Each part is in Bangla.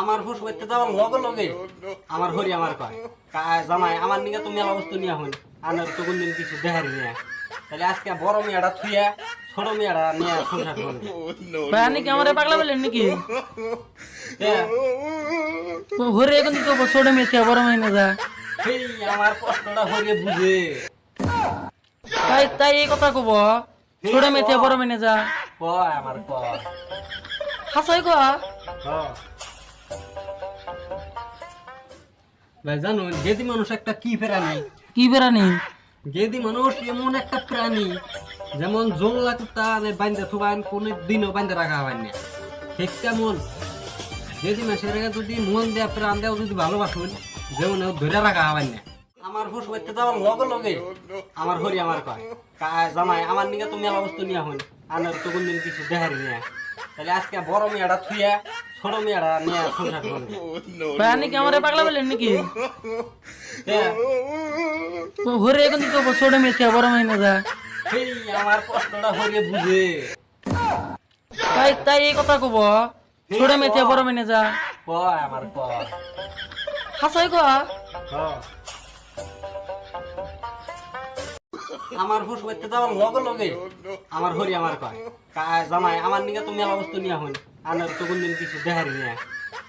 আমার হুশ করতে যাওয়ার লগে লগে আমার হরি আমার কয় জামাই আমার নিকে তুমি মেলা বস্তু নিয়ে হন আনার তো কোনদিন কিছু দেখার নিয়ে তাহলে আজকে বড় মেয়েটা থুইয়া ছোট মেয়েটা নিয়ে সংসার করবে ভাই আপনি কি আমারে পাগলা বললেন নাকি? হ্যাঁ, ঘরে এখন দিতে ছোট মেয়ে থেকে বড় মেয়ে না যা। সেই আমার কষ্টটা হরিয়ে বুঝে তাই তাই এই কথা কব, ছোট মেয়ে থেকে বড় মেয়ে না যা। কয় আমার কয় হাসাই কয়া ভাই জানো গেদি মানুষ একটা কি প্রাণী কি বেড়ানি? গেদি মানুষ এমন একটা প্রাণী যেমন জংলা কুত্তা বাইন্দা থুবান কোন দিনও বাইন্দা রাখা হয় না ঠিক কেমন গেদি মানুষের যদি মন দেয়া প্রাণ দেওয়া যদি ভালোবাসুন যেমন ধরে রাখা হয় না আমার হুশ করতে যাওয়ার লগে লগে আমার হরি আমার কয় জামাই আমার নিকে তুমি মেলা বস্তু নিয়ে হন আনার তো কোনদিন কিছু দেখার নিয়ে তাহলে আজকে বড় মেয়েটা থুইয়া ছোট মেয়েটা নিয়ে সংসার করবে ভাই আপনি কি আমারে পাগলা বললেন নাকি? হ্যাঁ, ঘরে এখন দিতে ছোট মেয়ে থেকে বড় মেয়ে না যা। সেই আমার কষ্টটা হরিয়ে বুঝে তাই তাই এই কথা কব, ছোট মেয়ে থেকে বড় মেয়ে না যা। কয় আমার কয় হাসাই কয়া আমার হুশ করতে যাওয়ার লগে লগে আমার হরি আমার কয় জামাই আমার নিকে তুমি মেলা বস্তু নিয়ে হন আনার তো কোনদিন কিছু দেখার নিয়ে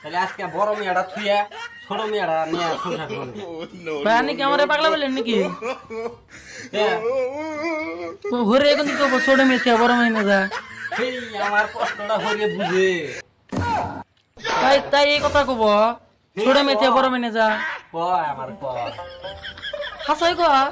তাহলে আজকে বড় মেয়েটা থুইয়া ছোট মেয়েটা নিয়ে সংসার করবে ভাই আপনি কি আমারে পাগলা বললেন নাকি? হ্যাঁ, ঘরে এখন দিতে ছোট মেয়ে থেকে বড় মেয়ে না যা। সেই আমার কষ্টটা হরিয়ে বুঝে তাই তাই এই কথা কব, ছোট মেয়ে থেকে বড় মেয়ে না যা। কয় আমার কয় হাসাই কয়া